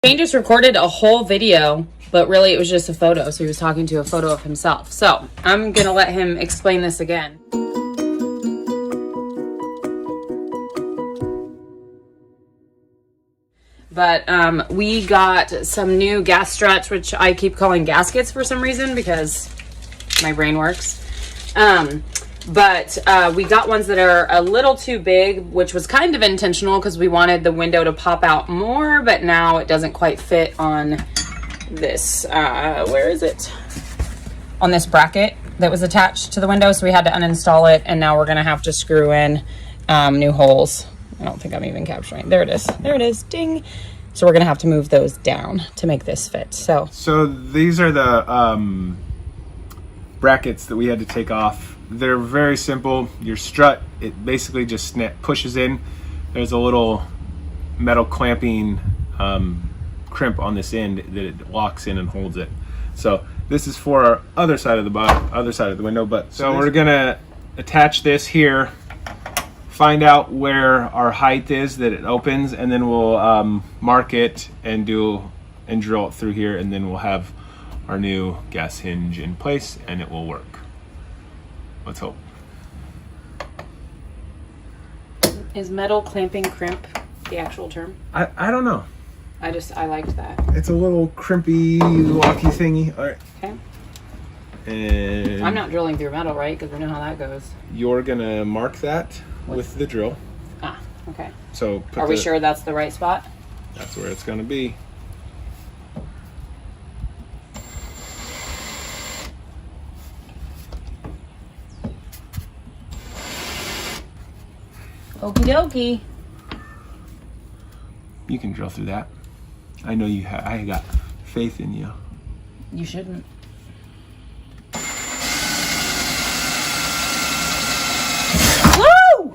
Shane just recorded a whole video, but really it was just a photo. So he was talking to a photo of himself. So I'm going to let him explain this again. But we got some new gas struts, which I keep calling gaskets for some reason because my brain works. But we got ones that are a little too big, which was kind of intentional because we wanted the window to pop out more, but now it doesn't quite fit on this, where is it? On this bracket that was attached to the window, so we had to uninstall it, and now we're gonna have to screw in new holes. I don't think I'm even capturing. There it is. There it is. Ding. So we're gonna have to move those down to make this fit. So these are the brackets that we had to take off. They're very simple. Your strut, it basically just pushes in. There's a little metal clamping crimp on this end that it locks in and holds it. So this is for our other side of the window. But so we're gonna attach this here, find out where our height is that it opens, and then we'll mark it and drill it through here, and then we'll have our new gas hinge in place and it will work. Let's hope. is metal clamping crimp the actual term? I don't know. I liked that. It's a little crimpy, locky thingy. All right. Okay. And I'm not drilling through metal, right? Because we know how that goes. You're gonna mark that with the drill. Ah, okay. So are we sure that's the right spot? That's where it's gonna be. Okie dokie. You can drill through that. I know you have. I got faith in you. You shouldn't. Woo!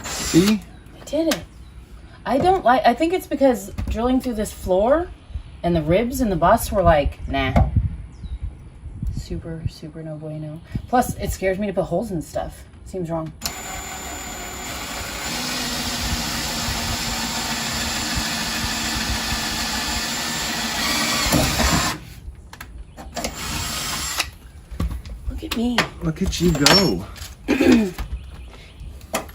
See? I did it. I think it's because drilling through this floor and the ribs and the bust were like, nah. Super, super no bueno. Plus, it scares me to put holes in stuff. Seems wrong. Look at me. Look at you go.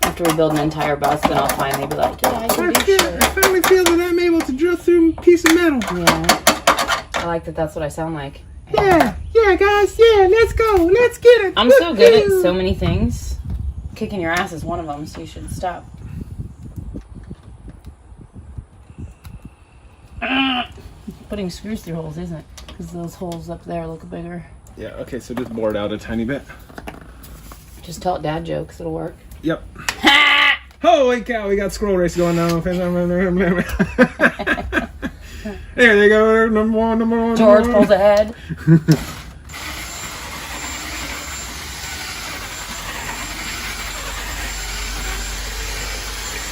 After we build an entire bus, then I'll finally be like, yeah, I can do shit. I finally feel that I'm able to drill through a piece of metal. Yeah. I like that that's what I sound like. Yeah, guys, yeah, let's go. Let's get it. I'm so good at so many things. Kicking your ass is one of them, so you should stop. Putting screws through holes, isn't it? Because those holes up there look bigger. Yeah, okay, so just bore it out a tiny bit. Just tell it dad jokes, it'll work. Yep. Holy cow, we got squirrel race going on. There they go, number one. George pulls ahead. Am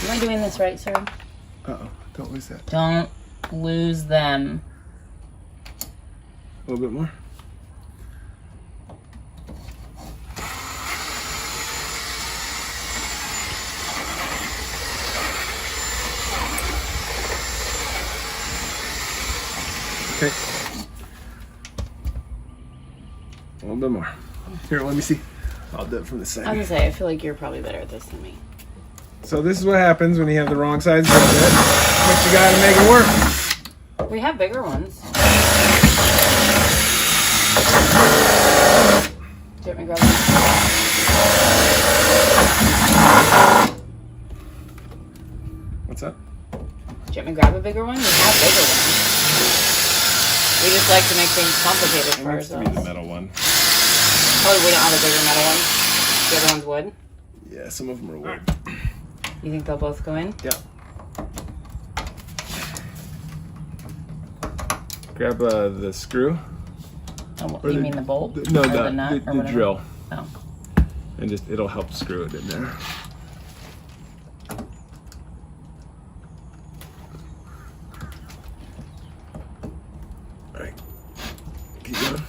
I doing this right, sir? Uh-oh, don't lose that. Don't lose them. A little bit more. Okay. A little bit more. Here, let me see. I'll do it from the side. I was gonna say, I feel like you're probably better at this than me. So this is what happens when you have the wrong size bit, but you gotta make it work. We have bigger ones. Do you want me to grab one? What's up? Do you want me to grab a bigger one? We have bigger ones. We just like to make things complicated for It ourselves. needs to be the metal one. Oh, we don't have a bigger metal one? The other one's wood? Yeah, some of them are wood. You think they'll both go in? Yeah. Grab the screw. Oh, you mean the bolt? No, or the nut or the whatever? drill. Oh. And just it'll help screw it in there. All right. Keep going.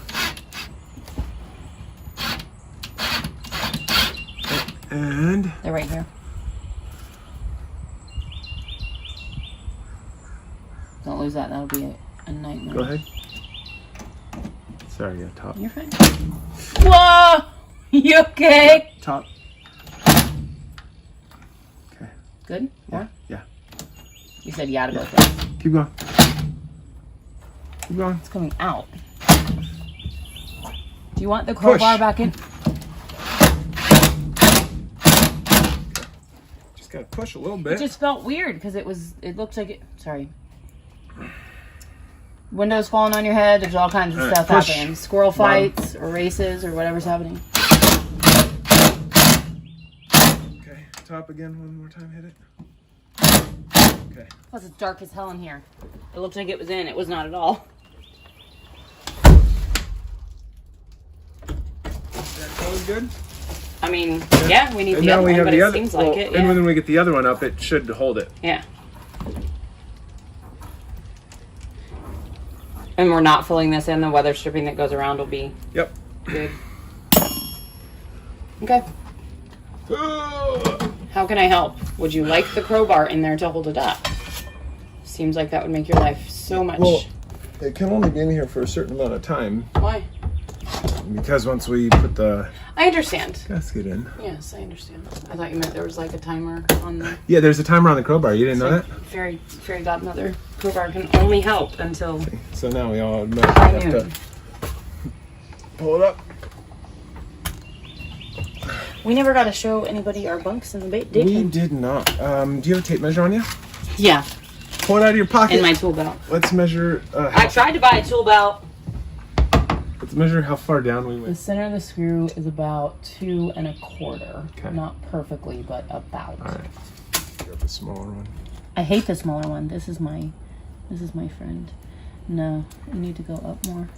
And They're right here. Don't lose close that. That'll be a nightmare. Go ahead. Sorry, yeah, top. You're fine. Whoa! You okay? Top. Okay. Good? More? Yeah. You said yeah to both ways. Keep going. Keep going. It's coming out. Do you want the crowbar back in? Just gotta push a little bit. It just felt weird because it looked like it. Sorry. Windows falling on your head. There's all kinds of stuff happening. Squirrel fights or races or whatever's happening. Okay, top again. One more time. Hit it. Okay. Plus, it's dark as hell in here. It looked like it was in. It was not at all. That was good. I mean, yeah, we need And the now other we one, have but the it other. seems like it. Yeah. And when we get the other one up, it should hold it. Yeah. And we're not filling this in. The weather stripping that goes around will be Yep. good. Okay. How can I help? Would you like the crowbar in there to hold it up? Seems like that would make your life so much. Well, it can only be in here for a certain amount of time. Why? Because once we put the I understand. gasket in. Yes, I understand. I thought you meant there was like a timer on the Yeah, there's a timer on the crowbar. You didn't know that? fairy godmother crowbar can only help until So now we all have to pull it up. we never got to show anybody our bunks in the did We we? did not. Do you have a tape measure on you? Yeah, Pull it out of your pocket. in my tool belt. Let's measure. I tried to buy a tool belt. Let's measure how far down we The went. center of the screw is about 2 1/4. Okay. Not perfectly, but about. All right. Grab the smaller one. I hate the smaller one. This is my friend. No, you need to go up more.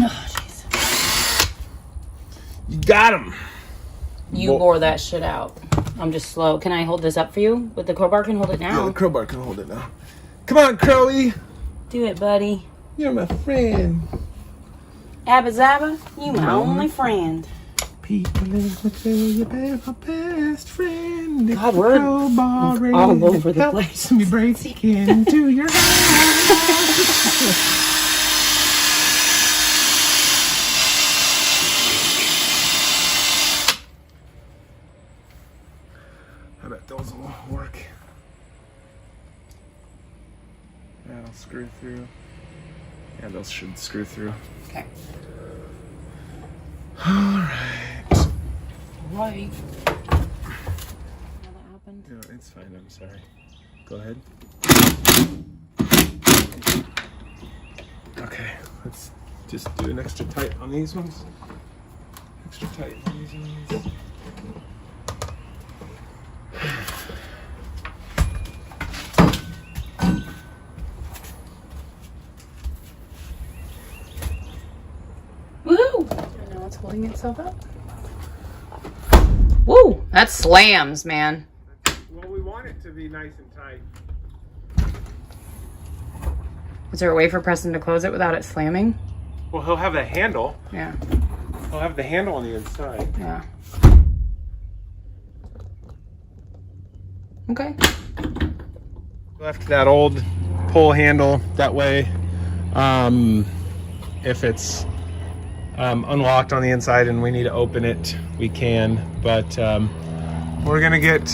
Oh, jeez. You got him. You bore that shit out. I'm just slow. Can I hold this up for you? With the crowbar can hold it Yeah, now. the crowbar can hold it now. Come on, Crowy. Do it, buddy. You're my friend. Abba Zabba, you my only friend. People live with you, you're my best friend. God, we're all over the place. Me break into your house. I bet those will work. That'll screw through. Yeah, those should screw through. Okay. Alright. Right. How that happened? No, it's fine, I'm sorry. Go ahead. Okay, let's just do an extra tight on these ones. Extra tight on these ones. Woo! And now it's holding itself up. Woo! That slams, man. Well, we want it to be nice and tight. Is there a way for Preston to close it without it slamming? Well, he'll have the handle. Yeah. He'll have the handle on the inside. Yeah. Okay. Left that old pull handle that way. If it's unlocked on the inside and we need to open it, we can. But we're gonna get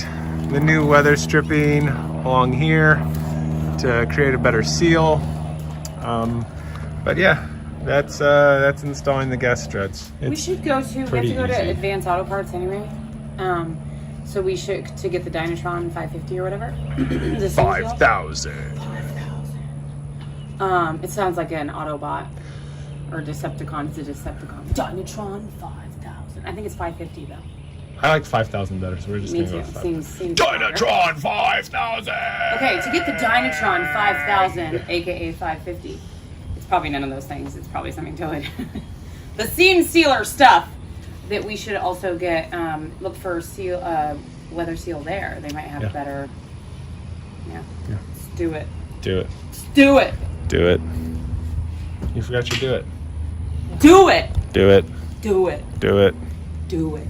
the new weather stripping along here to create a better seal. But yeah, that's installing the gas struts. We should go to. We have pretty to go to easy. Advanced Auto Parts anyway. So we should to get the Dynatron 550 or whatever. The same deal. 5,000. It sounds like an Autobot or Decepticon. It's a Decepticon. Dynatron 5000. I think it's 550 though. I like 5,000 better, so we're just Me gonna too. go with 5,000. Seems better. Dynatron 5,000. Okay, to get the Dynatron 5000, aka 550, it's probably none of those things. It's probably something totally different. The seam sealer stuff that we should also get. Look for seal, weather seal there. They might have a better. Yeah. Let's do it. Do it. Let's do it. Do it. You forgot you do it. Do it. Do it. Do it. Do it. Do it.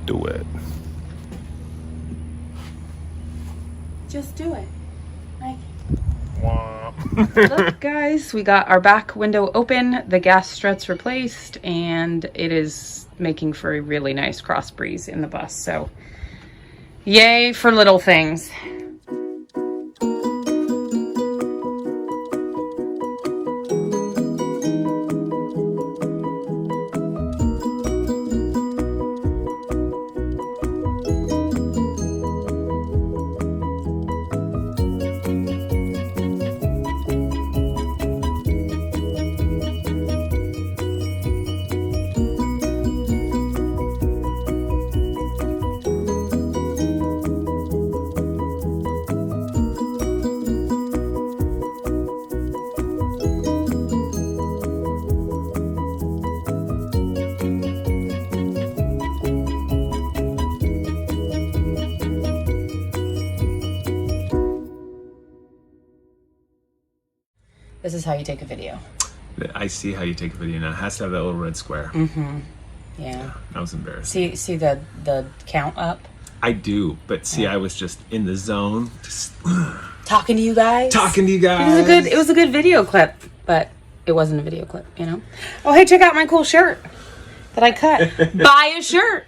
Do it. Just do it. Like, Wah. look, guys, we got our back window open, the gas struts replaced, and it is making for a really nice cross breeze in the bus. So, yay for little things. This is how you take a video. I see how you take a video now. It has to have that little red square. Yeah. That was embarrassing. See the count up? I do, but see, I was just in the zone, just Talking to you guys. talking to you guys. It was a good video clip, but it wasn't a video clip, you know? Oh, hey, check out my cool shirt that I cut. Buy a shirt.